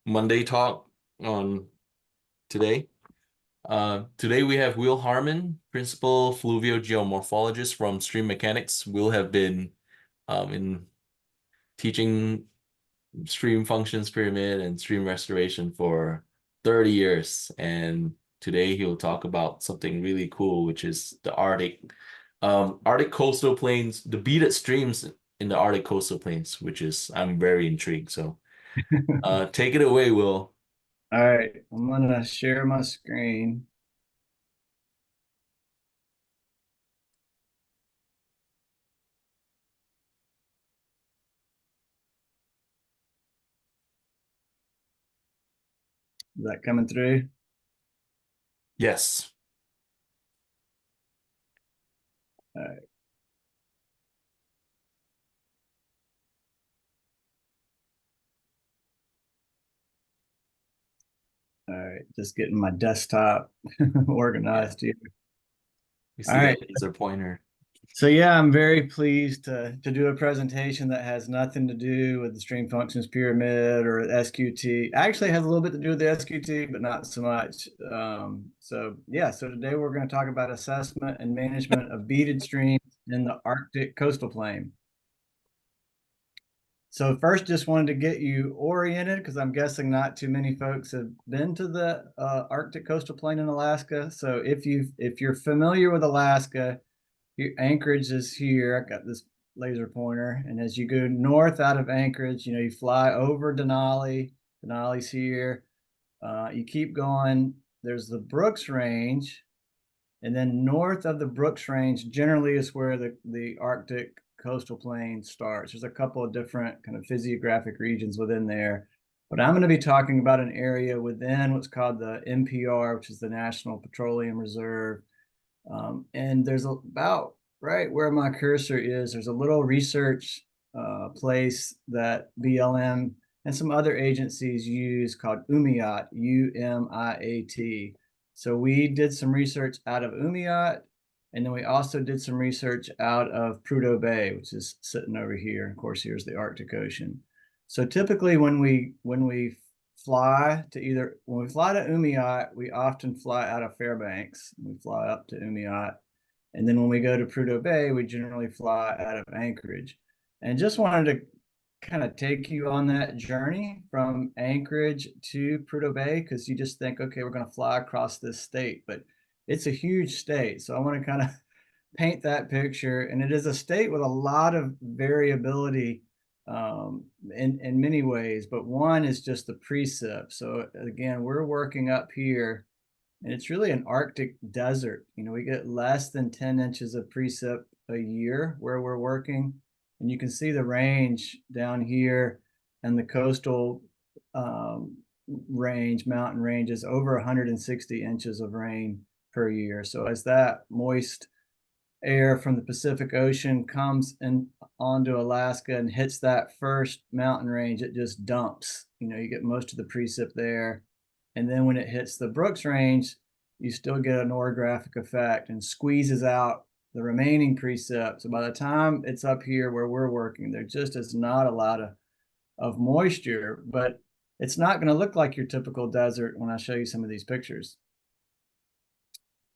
Monday talk on today. Today we have Will Harman, Principal Fluvial Geomorphologist from Stream Mechanics. Will have been in teaching stream functions pyramid and stream restoration for 30 years. And today he'll talk about something really cool, which is the Arctic coastal plains, the beaded streams in the Arctic coastal plains, which is I'm very intrigued. So take it away, Will. All right, I'm gonna share my screen. Is that coming through? Yes. All right, all right, just getting my desktop Yeah. organized here. You All see right, that laser pointer. so yeah, I'm very pleased to do a presentation that has nothing to do with the stream functions pyramid or SQT. Actually, it has a little bit to do with the SQT, but not so much. So yeah, so today we're going to talk about assessment and management of beaded streams in the Arctic coastal plain. So first, just wanted to get you oriented because I'm guessing not too many folks have been to the Arctic coastal plain in Alaska. So if you're familiar with Alaska, your Anchorage is here. I've got this laser pointer, and as you go north out of Anchorage, you fly over Denali. Denali's here. You keep going. There's the Brooks Range, and then north of the Brooks Range generally is where the Arctic coastal plain starts. There's a couple of different kind of physiographic regions within there. But I'm going to be talking about an area within what's called the NPR, which is the National Petroleum Reserve. And there's about right where my cursor is, there's a little research place that BLM and some other agencies use called UMIAT, UMIAT. So we did some research out of UMIAT, and then we also did some research out of Prudhoe Bay, which is sitting over here. Of course, here's the Arctic Ocean. So typically when we fly to either when we fly to UMIAT, we often fly out of Fairbanks. We fly up to UMIAT, and then when we go to Prudhoe Bay, we generally fly out of Anchorage. And just wanted to kind of take you on that journey from Anchorage to Prudhoe Bay because you just think, okay, we're going to fly across this state, but it's a huge state. So I want to kind of paint that picture, and it is a state with a lot of variability in many ways, but one is just the precip. So again, we're working up here, and it's really an Arctic desert. We get less than 10 inches of precip a year where we're working, and you can see the range down here, and the coastal mountain range is over 160 inches of rain per year. So as that moist air from the Pacific Ocean comes in onto Alaska and hits that first mountain range, it just dumps. You get most of the precip there. And then when it hits the Brooks Range, you still get an orographic effect and squeezes out the remaining precip. So by the time it's up here where we're working, there just is not a lot of moisture, but it's not going to look like your typical desert when I show you some of these pictures.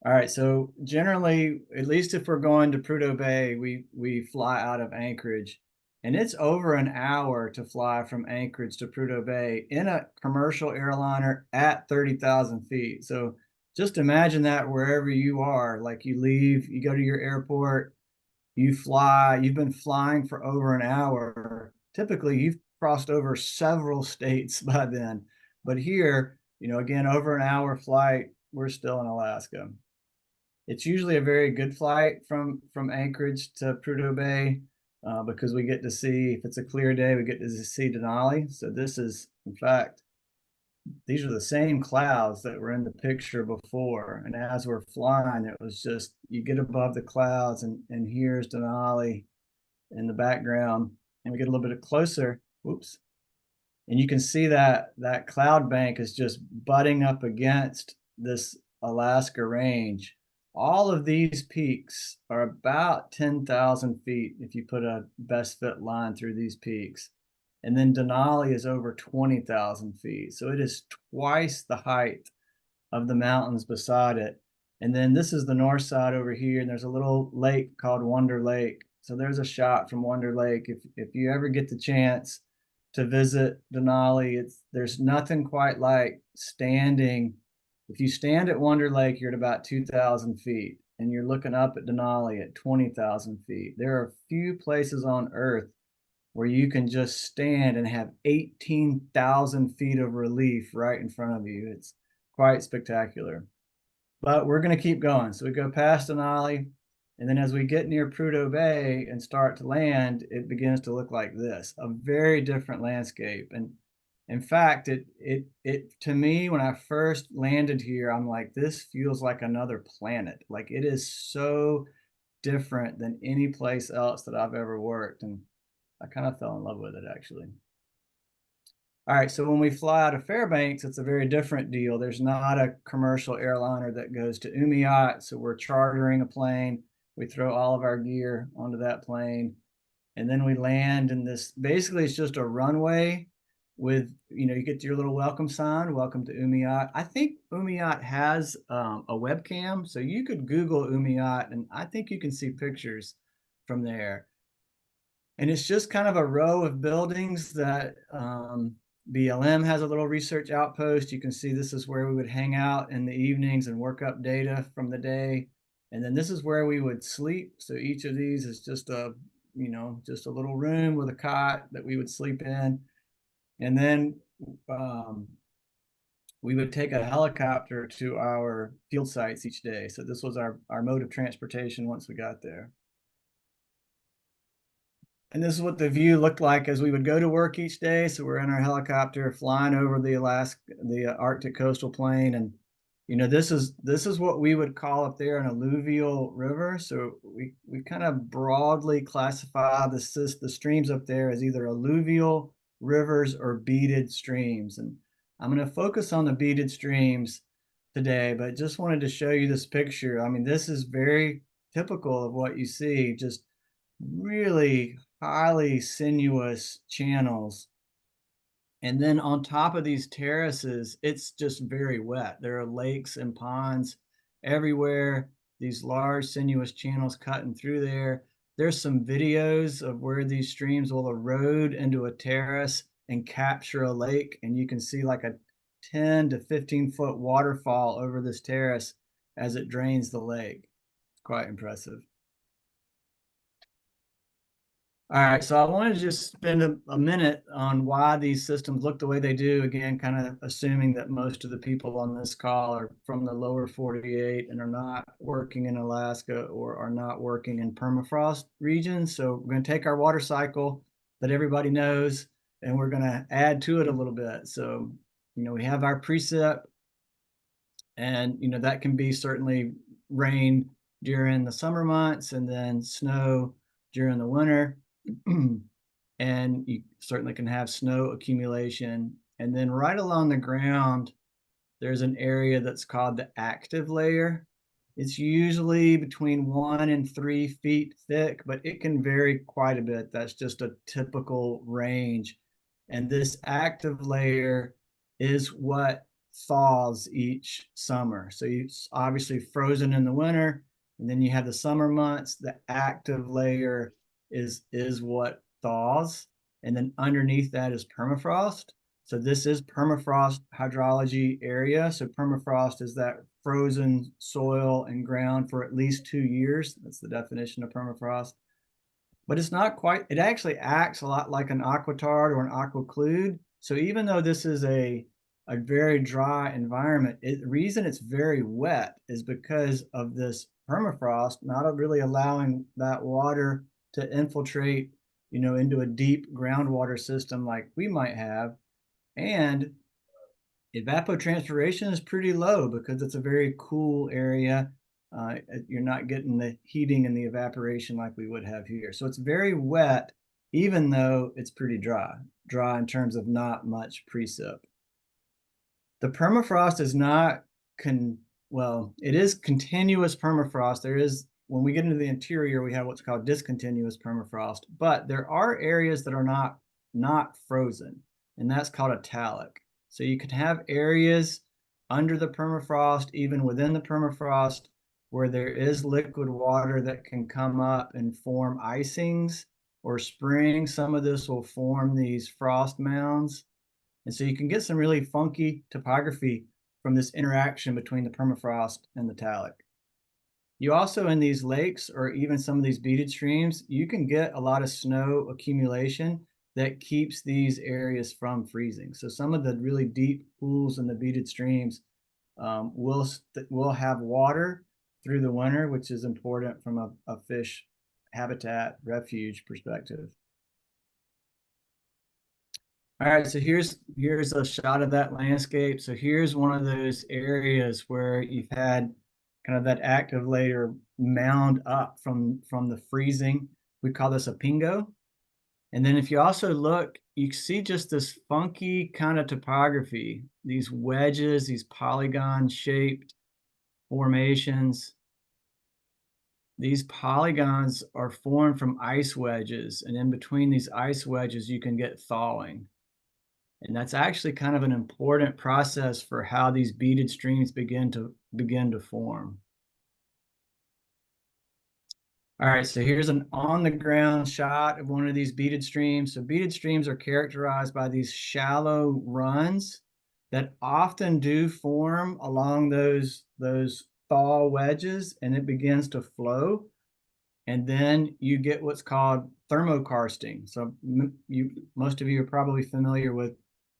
All right, so generally, at least if we're going to Prudhoe Bay, we fly out of Anchorage, and it's over an hour to fly from Anchorage to Prudhoe Bay in a commercial airliner at 30,000 feet. So just imagine that wherever you are, like you leave, you go to your airport, you fly, you've been flying for over an hour. Typically, you've crossed over several states by then. But here, again, over an hour flight, we're still in Alaska. It's usually a very good flight from Anchorage to Prudhoe Bay because we get to see, if it's a clear day, we get to see Denali. So this is, in fact, these are the same clouds that were in the picture before. And as we're flying, it was just, you get above the clouds and here's Denali in the background. And we get a little bit closer, whoops. And you can see that cloud bank is just butting up against this Alaska range. All of these peaks are about 10,000 feet if you put a best fit line through these peaks. And then Denali is over 20,000 feet. So it is twice the height of the mountains beside it. And then this is the north side over here, and there's a little lake called Wonder Lake. So there's a shot from Wonder Lake. If you ever get the chance to visit Denali, there's nothing quite like standing. If you stand at Wonder Lake, you're at about 2,000 feet, and you're looking up at Denali at 20,000 feet. There are few places on Earth where you can just stand and have 18,000 feet of relief right in front of you. It's quite spectacular. But we're going to keep going. So we go past Denali, and then as we get near Prudhoe Bay and start to land, it begins to look like this, a very different landscape. And in fact, it to me, when I first landed here, I'm like, this feels like another planet. Like it is so different than any place else that I've ever worked. And I kind of fell in love with it, actually. All right, so when we fly out of Fairbanks, it's a very different deal. There's not a commercial airliner that goes to Umiat, so we're chartering a plane. We throw all of our gear onto that plane, and then we land in this. Basically, it's just a runway with, you get your little welcome sign, welcome to Umiat. I think Umiat has a webcam, so you could Google Umiat, and I think you can see pictures from there. And it's just kind of a row of buildings that BLM has a little research outpost. You can see this is where we would hang out in the evenings and work up data from the day. And then this is where we would sleep. So each of these is just just a little room with a cot that we would sleep in. And then we would take a helicopter to our field sites each day. So this was our mode of transportation once we got there. And this is what the view looked like as we would go to work each day. So we're in our helicopter flying over the Arctic coastal plain. And, this is what we would call up there an alluvial river. So we kind of broadly classify the streams up there as either alluvial rivers or beaded streams. And I'm going to focus on the beaded streams today, but just wanted to show you this picture. I mean, this is very typical of what you see, just really highly sinuous channels. And then on top of these terraces, it's just very wet. There are lakes and ponds everywhere, these large sinuous channels cutting through there. There's some videos of where these streams will erode into a terrace and capture a lake. And you can see like a 10 to 15-foot waterfall over this terrace as it drains the lake. It's quite impressive. All right, so I want to just spend a minute on why these systems look the way they do. Again, kind of assuming that most of the people on this call are from the lower 48 and are not working in Alaska or are not working in permafrost regions. So we're going to take our water cycle that everybody knows, and we're going to add to it a little bit. So, we have our precip, and, that can be certainly rain during the summer months and then snow during the winter. And you certainly can have snow accumulation. And then right along the ground, there's an area that's called the active layer. It's usually between 1 and 3 feet thick, but it can vary quite a bit. That's just a typical range. And this active layer is what thaws each summer. So it's obviously frozen in the winter, and then you have the summer months. The active layer is what thaws, and then underneath that is permafrost. So this is permafrost hydrology area. So permafrost is that frozen soil and ground for at least 2 years. That's the definition of permafrost. But it's not quite, it actually acts a lot like an aquitard or an aquiclude. So even though this is a very dry environment, the reason it's very wet is because of this permafrost not really allowing that water to infiltrate, into a deep groundwater system like we might have. And evapotranspiration is pretty low because it's a very cool area. You're not getting the heating and the evaporation like we would have here. So it's very wet, even though it's pretty dry in terms of not much precip. The permafrost is not, it is continuous permafrost. There is, when we get into the interior, we have what's called discontinuous permafrost, but there are areas that are not not frozen, and that's called a talic. So you can have areas under the permafrost, even within the permafrost, where there is liquid water that can come up and form icings or springs. Some of this will form these frost mounds. And so you can get some really funky topography from this interaction between the permafrost and the talic. You also, in these lakes or even some of these beaded streams, you can get a lot of snow accumulation that keeps these areas from freezing. So some of the really deep pools in the beaded streams will have water through the winter, which is important from a fish habitat refuge perspective. All right, so here's a shot of that landscape. So here's one of those areas where you've had kind of that active layer mound up from the freezing. We call this a pingo. And then if you also look, you see just this funky kind of topography, these wedges, these polygon shaped formations. These polygons are formed from ice wedges, and in between these ice wedges, you can get thawing. And that's actually kind of an important process for how these beaded streams begin to form. All right, so here's an on-the-ground shot of one of these beaded streams. So beaded streams are characterized by these shallow runs that often do form along those thaw wedges, and it begins to flow. And then you get what's called thermokarsting. So most of you are probably familiar with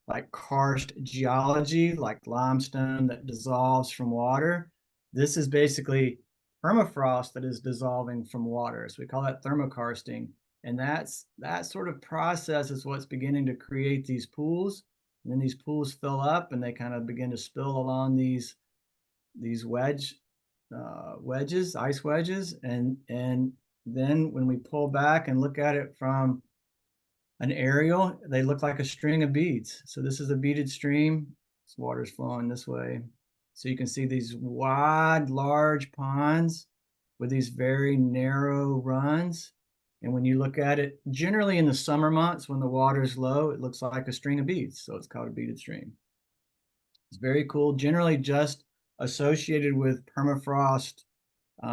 like karst geology, like limestone that dissolves from water. This is basically permafrost that is dissolving from water. So we call that thermokarsting. And that sort of process is what's beginning to create these pools. And then these pools fill up and they kind of begin to spill along these wedges, ice wedges, and then when we pull back and look at it from an aerial, they look like a string of beads. So this is a beaded stream. This water's flowing this way. So you can see these wide, large ponds with these very narrow runs. And when you look at it, generally in the summer months when the water's low, it looks like a string of beads. So it's called a beaded stream. It's very cool, generally just associated with permafrost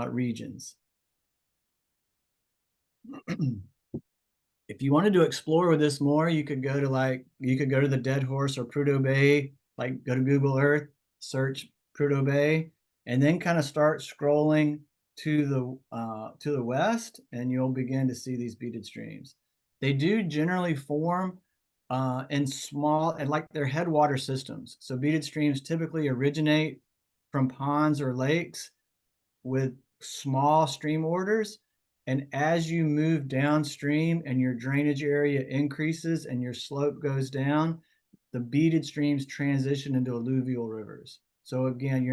regions. If you wanted to explore with this more, you could go to the Dead Horse or Prudhoe Bay, like go to Google Earth, search Prudhoe Bay, and then kind of start scrolling to the west, and you'll begin to see these beaded streams. They do generally form in small, and like they're headwater systems. So beaded streams typically originate from ponds or lakes with small stream orders. And as you move downstream and your drainage area increases and your slope goes down, the beaded streams transition into alluvial rivers. So again,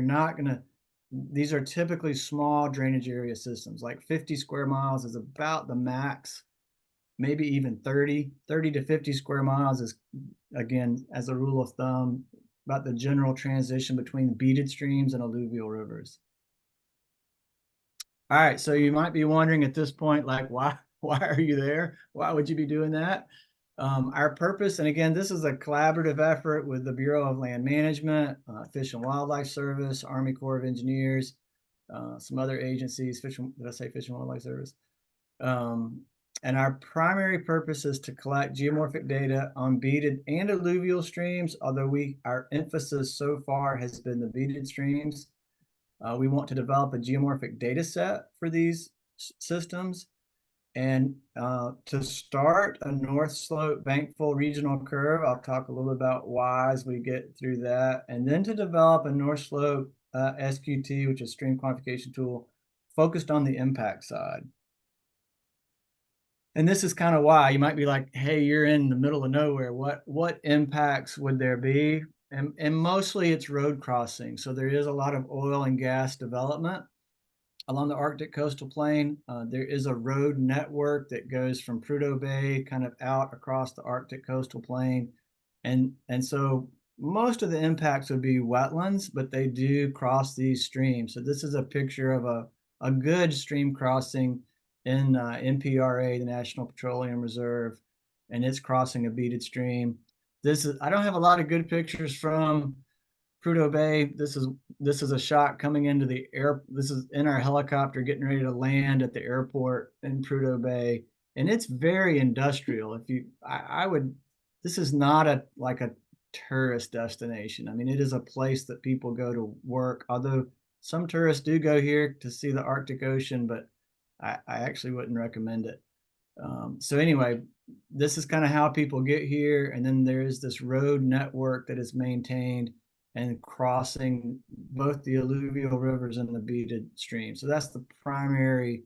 these are typically small drainage area systems, like 50 square miles is about the max, maybe even 30 to 50 square miles is, again, as a rule of thumb, about the general transition between beaded streams and alluvial rivers. All right, so you might be wondering at this point, like, why are you there? Why would you be doing that? Our purpose, and again, this is a collaborative effort with the Bureau of Land Management, Fish and Wildlife Service, Army Corps of Engineers, some other agencies. Did I say Fish and Wildlife Service? And our primary purpose is to collect geomorphic data on beaded and alluvial streams, although our emphasis so far has been the beaded streams. We want to develop a geomorphic data set for these systems, and to start a North Slope bankfull regional curve. I'll talk a little about why as we get through that, and then to develop a North Slope SQT, which is stream quantification tool, focused on the impact side. And this is kind of why you might be like, hey, you're in the middle of nowhere. What impacts would there be? And mostly it's road crossing. So there is a lot of oil and gas development along the Arctic coastal plain. There is a road network that goes from Prudhoe Bay kind of out across the Arctic coastal plain. And so most of the impacts would be wetlands, but they do cross these streams. So this is a picture of a good stream crossing in NPRA, the National Petroleum Reserve. and it's crossing a beaded stream. I don't have a lot of good pictures from Prudhoe Bay. This is a shot coming into the air. This is in our helicopter getting ready to land at the airport in Prudhoe Bay, and it's very industrial. I would, this is not like a tourist destination. I mean, it is a place that people go to work. Although some tourists do go here to see the Arctic Ocean, but I actually wouldn't recommend it. So anyway, this is kind of how people get here, and then there's this road network that is maintained and crossing both the alluvial rivers and the beaded stream. So that's the primary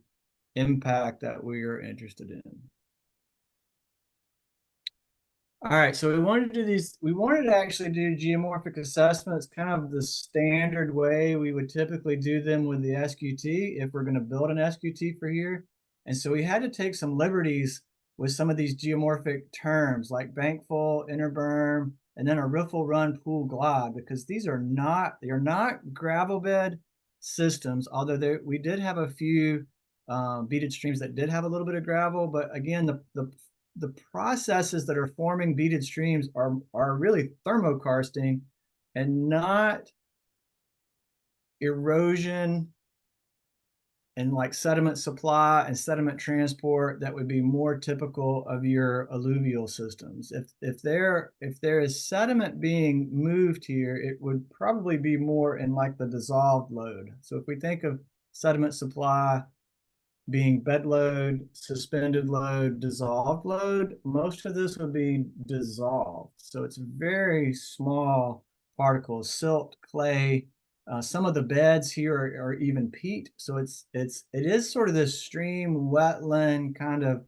impact that we are interested in. All right, so we wanted to do these, we wanted to actually do geomorphic assessments, kind of the standard way we would typically do them with the SQT if we're going to build an SQT for here. And so we had to take some liberties with some of these geomorphic terms like bankfull, inner berm, and then a riffle run pool glide, because these are not, they are not gravel bed systems, although we did have a few beaded streams that did have a little bit of gravel. But again, the processes that are forming beaded streams are really thermokarsting and not erosion and like sediment supply and sediment transport that would be more typical of your alluvial systems. If there is sediment being moved here, it would probably be more in like the dissolved load. So if we think of sediment supply being bed load, suspended load, dissolved load, most of this would be dissolved. So it's very small particles, silt, clay. Some of the beds here are even peat. So it is sort of this stream wetland kind of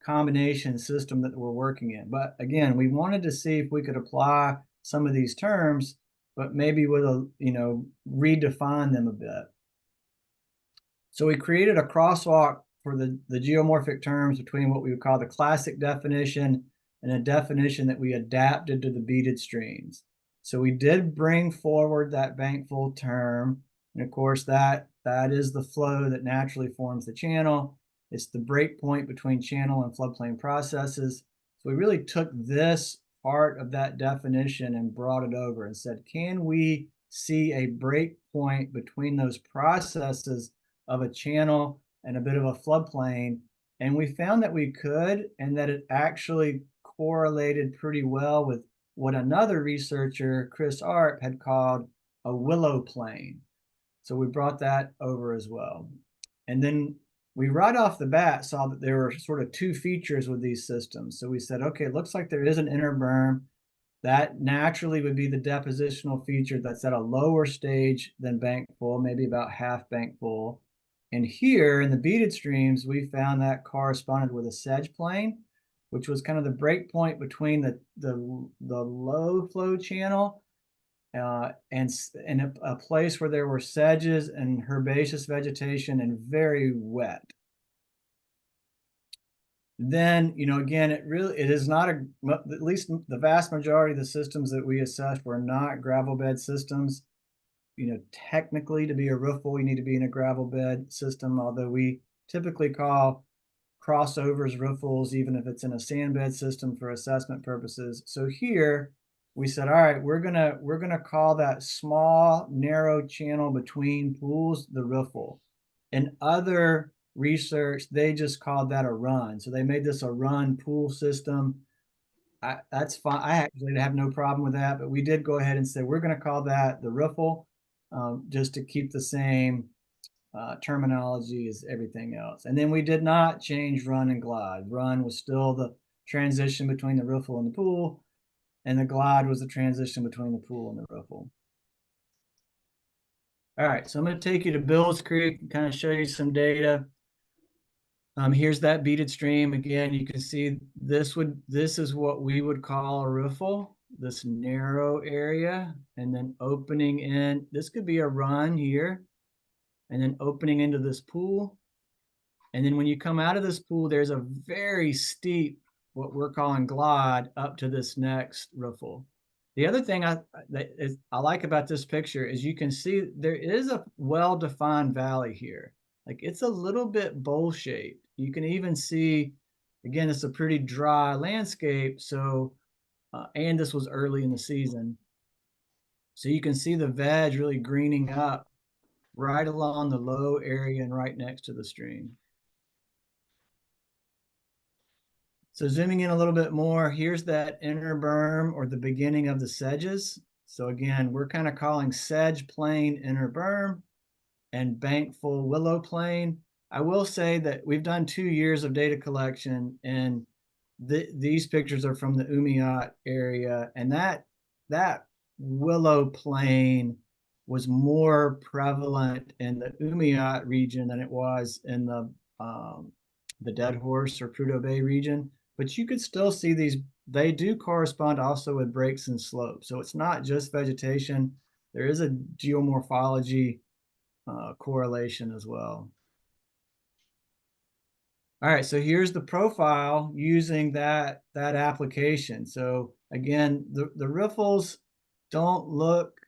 combination system that we're working in. But again, we wanted to see if we could apply some of these terms, but maybe with redefine them a bit. So we created a crosswalk for the geomorphic terms between what we would call the classic definition and a definition that we adapted to the beaded streams. So we did bring forward that bankfull term. And of course, that is the flow that naturally forms the channel. It's the break point between channel and floodplain processes. So we really took this part of that definition and brought it over and said, can we see a break point between those processes of a channel and a bit of a floodplain? And we found that we could, and that it actually correlated pretty well with what another researcher, Chris Arp, had called a willow plain. So we brought that over as well. And then we right off the bat saw that there were sort of two features with these systems. So we said, okay, it looks like there is an inner berm. That naturally would be the depositional feature that's at a lower stage than bankfull, maybe about half bankfull. And here in the beaded streams, we found that corresponded with a sedge plain, which was kind of the break point between the low flow channel and a place where there were sedges and herbaceous vegetation and very wet. Then, again, it is not at least the vast majority of the systems that we assessed were not gravel bed systems. Technically to be a riffle, you need to be in a gravel bed system, although we typically call crossovers riffles, even if it's in a sand bed system for assessment purposes. So here we said, all right, we're gonna call that small, narrow channel between pools the riffle. In other research, they just called that a run. So they made this a run pool system. That's fine. I actually have no problem with that, but we did go ahead and say we're going to call that the riffle, just to keep the same terminology as everything else. And then we did not change run and glide. Run was still the transition between the riffle and the pool, and the glide was the transition between the pool and the riffle. All right, so I'm going to take you to Bills Creek and kind of show you some data. Here's that beaded stream. Again, you can see this is what we would call a riffle, this narrow area, and then opening in. This could be a run here, and then opening into this pool. And then when you come out of this pool, there's a very steep, what we're calling glide, up to this next riffle. The other thing I like about this picture is you can see there is a well-defined valley here. Like it's a little bit bowl-shaped. You can even see again, it's a pretty dry landscape. So, and this was early in the season. So you can see the veg really greening up right along the low area and right next to the stream. So zooming in a little bit more, here's that inner berm or the beginning of the sedges. So again, we're kind of calling sedge plain inner berm and bankful willow plain. I will say that we've done 2 years of data collection, and these pictures are from the Umiat area, and that willow plain was more prevalent in the Umiat region than it was in the Dead Horse or Prudhoe Bay region. But you could still see these. They do correspond also with breaks and slopes. So it's not just vegetation. There is a geomorphology correlation as well. All right, so here's the profile using that application. So again, the riffles don't look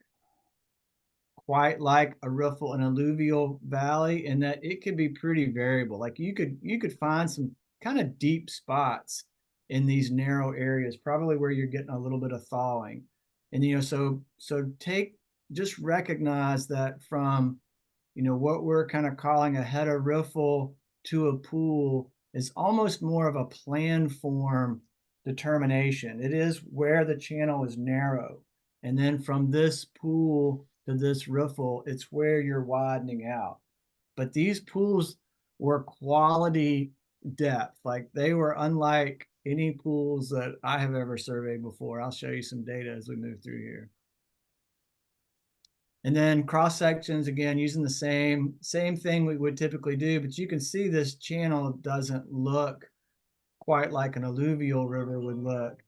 quite like a riffle in alluvial valley in that it could be pretty variable. Like you could find some kind of deep spots in these narrow areas, probably where you're getting a little bit of thawing. And so just recognize that from what we're kind of calling a header riffle to a pool is almost more of a plan form determination. It is where the channel is narrow. And then from this pool to this riffle, it's where you're widening out. But these pools were quality depth. Like they were unlike any pools that I have ever surveyed before. I'll show you some data as we move through here. And then cross sections, again, using the same thing we would typically do, but you can see this channel doesn't look quite like an alluvial river would look.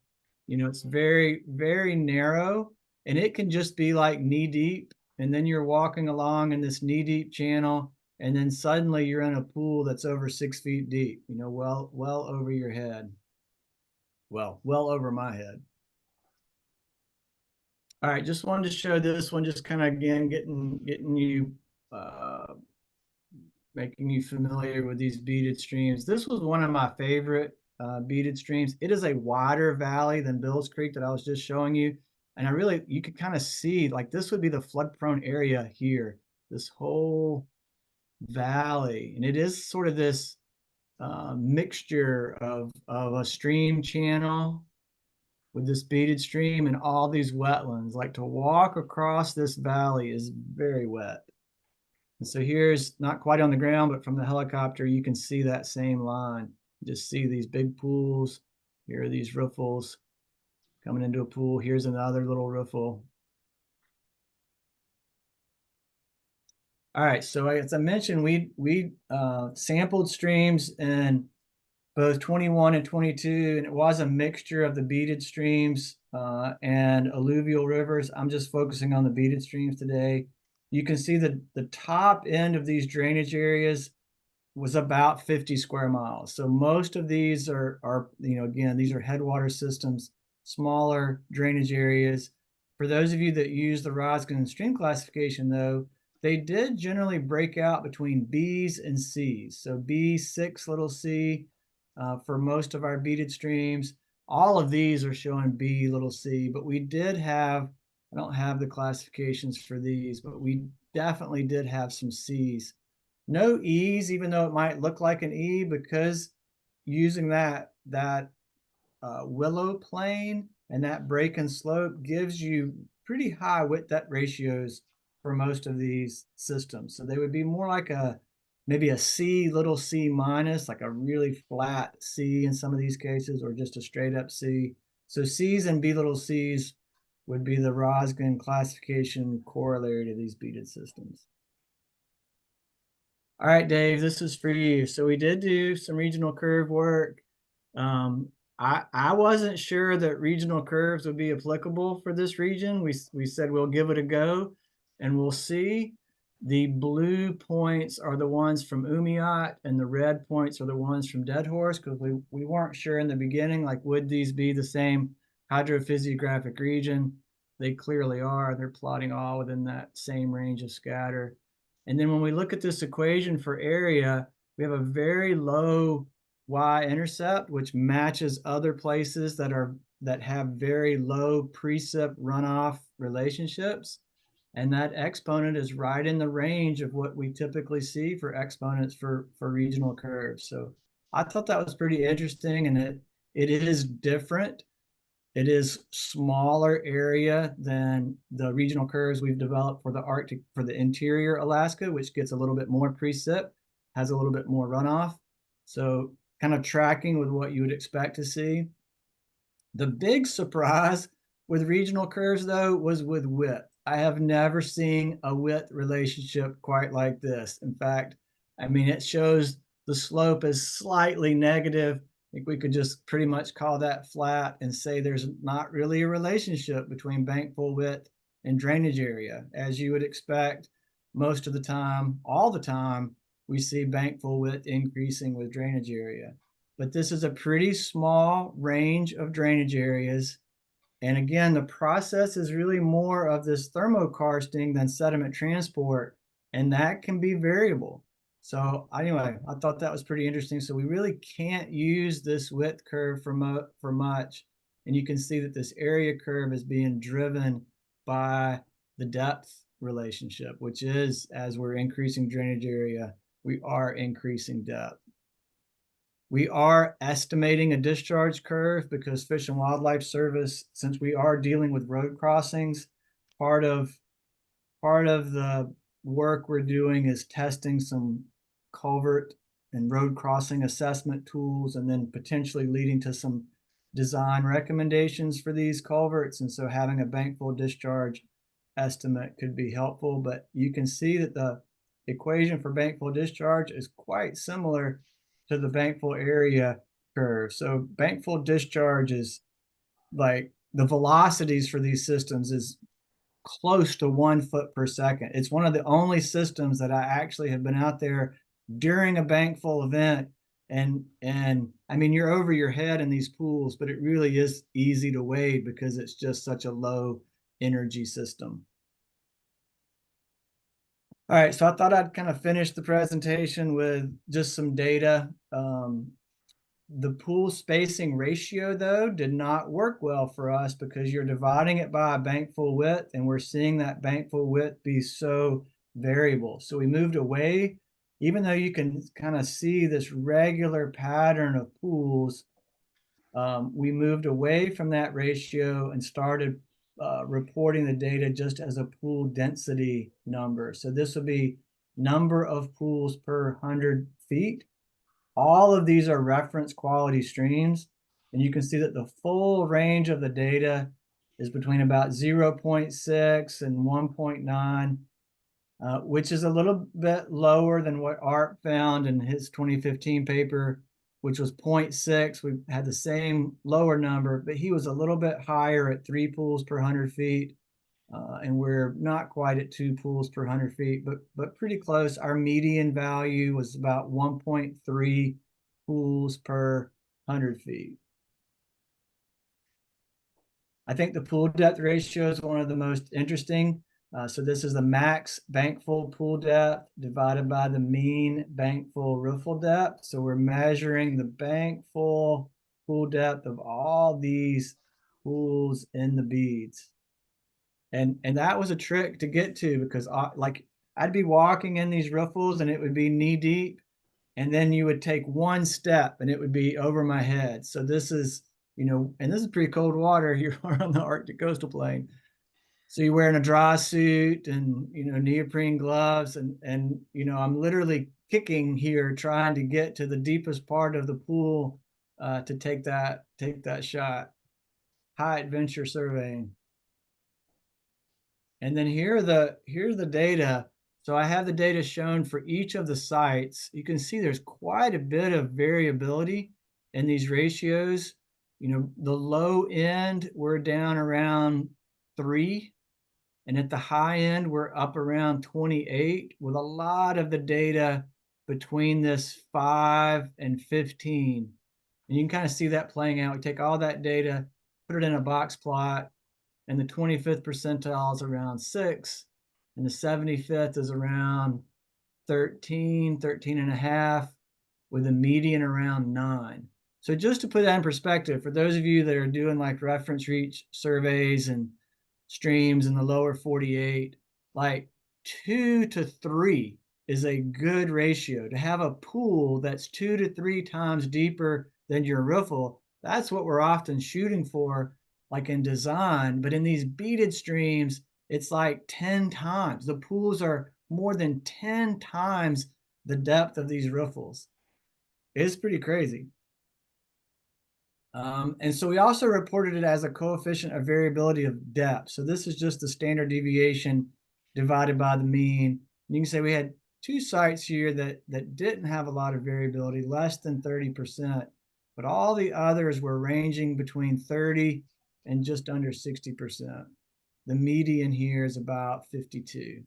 It's very, very narrow, and it can just be like knee deep. And then you're walking along in this knee deep channel, and then suddenly you're in a pool that's over 6 feet deep, well over your head. Well over my head. All right, just wanted to show this one, just kind of again getting you making you familiar with these beaded streams. This was one of my favorite beaded streams. It is a wider valley than Bill's Creek that I was just showing you. And you could kind of see, like this would be the flood prone area here, this whole valley. And it is sort of this mixture of a stream channel with this beaded stream and all these wetlands. Like to walk across this valley is very wet. And so here's not quite on the ground, but from the helicopter, you can see that same line. You just see these big pools. Here are these riffles coming into a pool. Here's another little riffle. All right, so as I mentioned, we sampled streams in both 21 and 22, and it was a mixture of the beaded streams and alluvial rivers. I'm just focusing on the beaded streams today. You can see that the top end of these drainage areas was about 50 square miles. So most of these are again, these are headwater systems, smaller drainage areas. For those of you that use the Roskin stream classification, though, they did generally break out between B's and C's. So B6 little c for most of our beaded streams. All of these are showing B little c, but we did have, I don't have the classifications for these, but we definitely did have some C's. No E's, even though it might look like an E, because using that willow plane and that break and slope gives you pretty high width depth ratios for most of these systems. So they would be more like maybe a C, little c minus, like a really flat C in some of these cases, or just a straight up C. So C's and B little c's would be the Roskin classification corollary to these beaded systems. All right, Dave, this is for you. So we did do some regional curve work. I wasn't sure that regional curves would be applicable for this region. We said we'll give it a go and we'll see. The blue points are the ones from Umiat and the red points are the ones from Dead Horse, because we weren't sure in the beginning, like, would these be the same hydrophysiographic region? They clearly are. They're plotting all within that same range of scatter. And then when we look at this equation for area, we have a very low y-intercept, which matches other places that have very low precip runoff relationships. And that exponent is right in the range of what we typically see for exponents for regional curves. So I thought that was pretty interesting, and it is different. It is smaller area than the regional curves we've developed for the Arctic, for the interior Alaska, which gets a little bit more precip, has a little bit more runoff. So kind of tracking with what you would expect to see. The big surprise with regional curves, though, was with width. I have never seen a width relationship quite like this. In fact, I mean, it shows the slope is slightly negative. I think we could just pretty much call that flat and say there's not really a relationship between bankful width and drainage area. As you would expect, most of the time, all the time, we see bankful width increasing with drainage area. But this is a pretty small range of drainage areas. And again, the process is really more of this thermokarsting than sediment transport, and that can be variable. So anyway, I thought that was pretty interesting. So we really can't use this width curve for much. And you can see that this area curve is being driven by the depth relationship, which is, as we're increasing drainage area, we are increasing depth. We are estimating a discharge curve because Fish and Wildlife Service, since we are dealing with road crossings, part of the work we're doing is testing some culvert and road crossing assessment tools, and then potentially leading to some design recommendations for these culverts. And so having a bankful discharge estimate could be helpful, but you can see that the equation for bankful discharge is quite similar to the bankful area curve. So bankful discharge is like the velocities for these systems is close to 1 foot per second. It's one of the only systems that I actually have been out there during a bankful event. And I mean, you're over your head in these pools, but it really is easy to wade because it's just such a low energy system. All right, so I thought I'd kind of finish the presentation with just some data. The pool spacing ratio, though, did not work well for us because you're dividing it by a bankful width, and we're seeing that bankful width be so variable. So we moved away, even though you can kind of see this regular pattern of pools, we moved away from that ratio and started reporting the data just as a pool density number. So this would be number of pools per 100 feet. All of these are reference quality streams, and you can see that the full range of the data is between about 0.6 and 1.9, which is a little bit lower than what Art found in his 2015 paper, which was 0.6. We had the same lower number, but he was a little bit higher at 3 pools per 100 feet. And we're not quite at 2 pools per 100 feet, but pretty close. Our median value was about 1.3 pools per 100 feet. I think the pool depth ratio is one of the most interesting. So this is the max bankful pool depth divided by the mean bankful riffle depth. So we're measuring the bankful pool depth of all these pools in the beads. And that was a trick to get to because like I'd be walking in these riffles and it would be knee deep, and then you would take one step and it would be over my head. So this is, and this is pretty cold water here on the Arctic coastal plain. So you're wearing a dry suit and neoprene gloves, and I'm literally kicking here trying to get to the deepest part of the pool to take that shot. High adventure surveying. And then here's the data. So I have the data shown for each of the sites. You can see there's quite a bit of variability in these ratios. The low end, we're down around 3. And at the high end, we're up around 28, with a lot of the data between this 5 and 15. And you can kind of see that playing out. We take all that data, put it in a box plot, and the 25th percentile is around 6, and the 75th is around 13 and a half. with a median around 9. So just to put that in perspective, for those of you that are doing like reference reach surveys and streams in the lower 48, like 2 to 3 is a good ratio. To have a pool that's 2 to 3 times deeper than your riffle, that's what we're often shooting for, like in design. But in these beaded streams, it's like 10 times. The pools are more than 10 times the depth of these riffles. It's pretty crazy. And so we also reported it as a coefficient of variability of depth. So this is just the standard deviation divided by the mean. And you can say we had 2 sites here that didn't have a lot of variability, less than 30%, but all the others were ranging between 30 and just under 60%. The median here is about 52.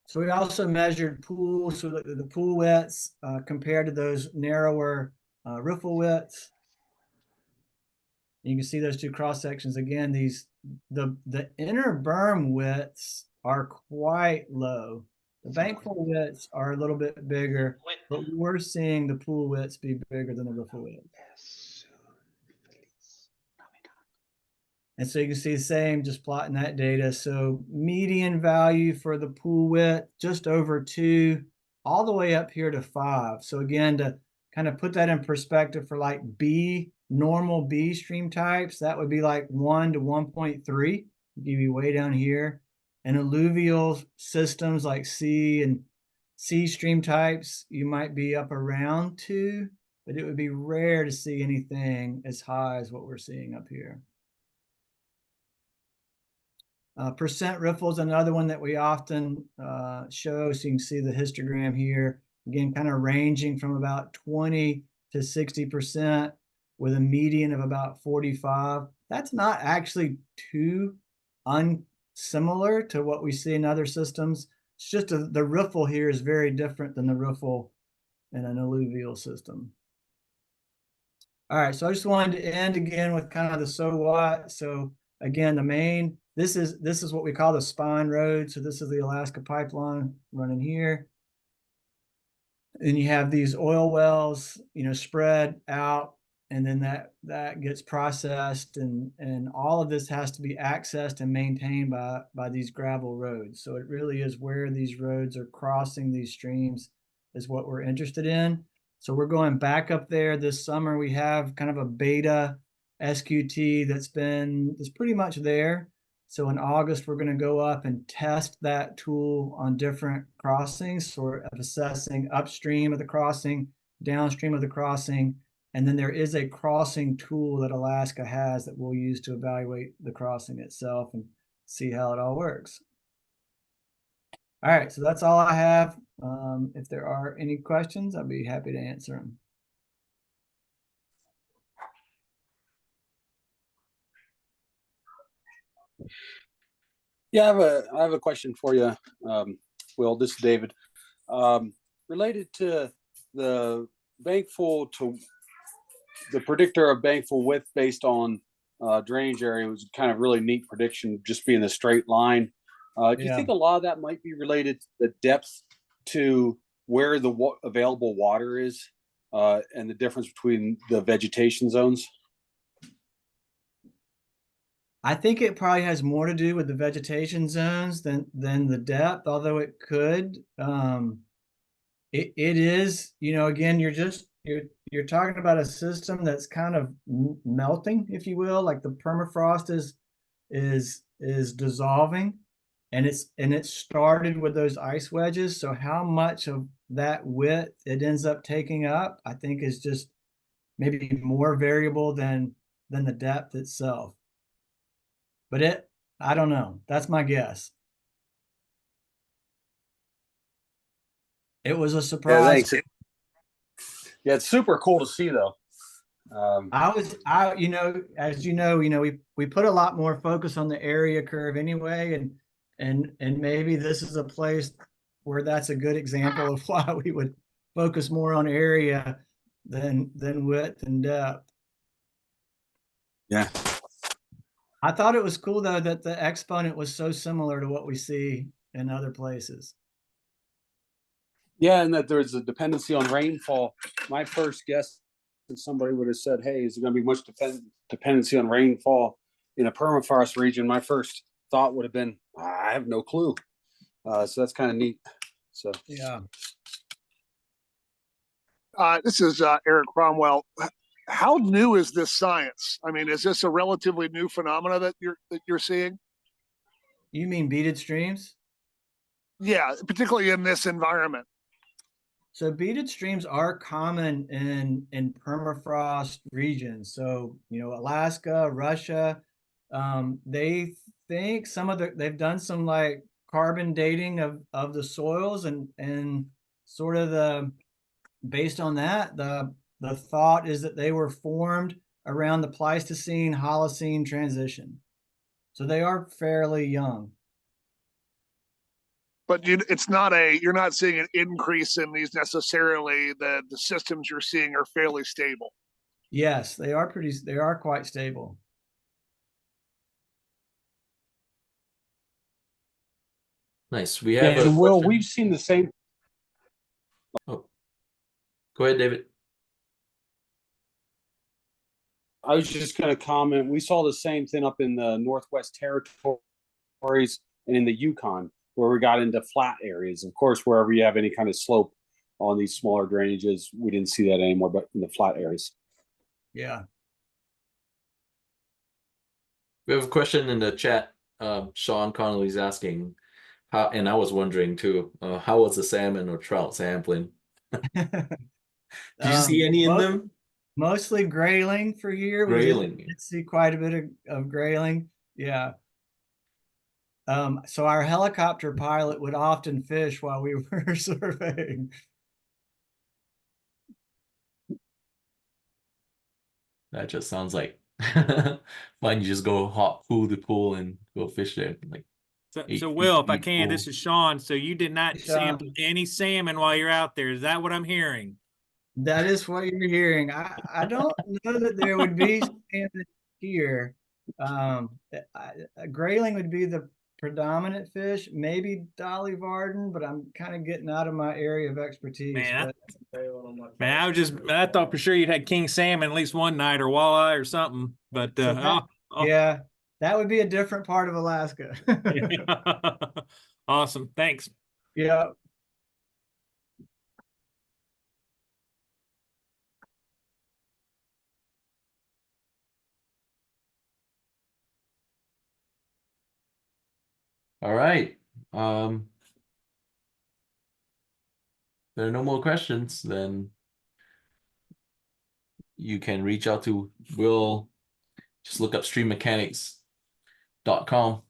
So we also measured pools, so the pool widths compared to those narrower riffle widths. You can see those 2 cross sections again. The inner berm widths are quite low. The bankfull widths are a little bit bigger, but we're seeing the pool widths be bigger than the riffle widths. And so you can see the same, just plotting that data. So median value for the pool width, just over 2, all the way up here to 5. So again, to kind of put that in perspective for like normal B stream types, that would be like 1 to 1.3, give you way down here. And alluvial systems like C and C stream types, you might be up around 2, but it would be rare to see anything as high as what we're seeing up here. Percent riffle is another one that we often show. So you can see the histogram here. Again, kind of ranging from about 20 to 60% with a median of about 45. That's not actually too unsimilar to what we see in other systems. It's just the riffle here is very different than the riffle in an alluvial system. All right, so I just wanted to end again with kind of the so what. So again, the main, this is what we call the spine road. So this is the Alaska pipeline running here. And you have these oil wells, spread out, and then that gets processed, and all of this has to be accessed and maintained by these gravel roads. So it really is where these roads are crossing these streams is what we're interested in. So we're going back up there this summer. We have kind of a beta SQT that's pretty much there. So in August, we're going to go up and test that tool on different crossings, sort of assessing upstream of the crossing, downstream of the crossing. And then there is a crossing tool that Alaska has that we'll use to evaluate the crossing itself and see how it all works. All right, so that's all I have. If there are any questions, I'd be happy to answer them. Yeah, I have a question for you, Will. This is David. Related to the bankfull to the predictor of bankfull width based on drainage area was kind of really neat prediction, just being a straight line. Do you think a lot of that might be related to the depth to where the available water is and the difference between the vegetation zones? I think it probably has more to do with the vegetation zones than the depth, although it could. It is, again, you're talking about a system that's kind of melting, if you will, like the permafrost is dissolving, and it started with those ice wedges. So how much of that width it ends up taking up, I think, is just maybe more variable than the depth itself. But I don't know. That's my guess. It was a surprise. Yeah, thanks. Yeah, it's super cool to see though. As we put a lot more focus on the area curve anyway, and maybe this is a place where that's a good example of why we would focus more on area than width and depth. Yeah. I thought it was cool though that the exponent was so similar to what we see in other places. Yeah, and that there's a dependency on rainfall. My first guess, if somebody would have said, "Hey, is there going to be much dependency on rainfall in a permafrost region?" My first thought would have been, "I have no clue." So that's kind of neat. So Yeah. This is Eric Cromwell. How new is this science? I mean, is this a relatively new phenomena that you're seeing? You mean beaded streams? Yeah, particularly in this environment. So beaded streams are common in permafrost regions. So, you know, Alaska, Russia, they think they've done some like carbon dating of the soils and sort of based on that, the thought is that they were formed around the Pleistocene Holocene transition. So they are fairly young. But you're not seeing an increase in these necessarily. The systems you're seeing are fairly stable. Yes, they are quite stable. Nice. We have and a Will, question. we've seen the same. Oh, go ahead, David. I was just going to comment. We saw the same thing up in the Northwest Territories and in the Yukon, where we got into flat areas. Of course, wherever you have any kind of slope on these smaller drainages, we didn't see that anymore, but in the flat areas. Yeah. We have a question in the chat. Sean Connolly's asking how, and I was wondering too, how was the salmon or trout sampling? Did you see any in them? Mostly grayling for year. We Grayling. did see quite a bit of grayling. Yeah. So our helicopter pilot would often fish while we were surveying. That just sounds like fun. You just go hop pool to pool and go fish there. Like So Will, if I deep can, pool. this is Sean. So you did not Hey, Sean. sample any salmon while you're out there. Is that what I'm hearing? That is what you're hearing. I don't know that there would be salmon here. Grayling would be the predominant fish, maybe Dolly Varden, but I'm kind of getting out of my area of expertise. Man, But I thought for sure you'd had king salmon at least one night or walleye or something. But so that, yeah, that would be a different part of Alaska. Awesome. Thanks. Yeah. All right. There are no more questions, then you can reach out to Will. Just look up streammechanics.com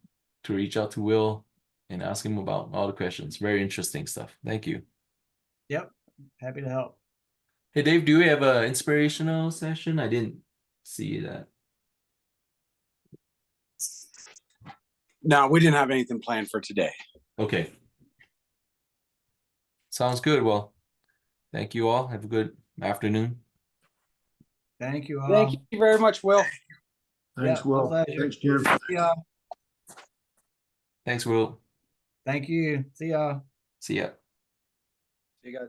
to reach out to Will and ask him about all the questions. Very interesting stuff. Thank you. Yep. Happy to help. Hey, Dave, do we have an inspirational session? I didn't see that. No, we didn't have anything planned for today. Okay. Sounds good. Well, thank you all. Have a good afternoon. Thank you all. Thank you very much, Will. Thanks, Yeah, Will. pleasure. Thanks, Jim. See y'all. Thanks, Will. Thank you. See y'all. See ya. You guys.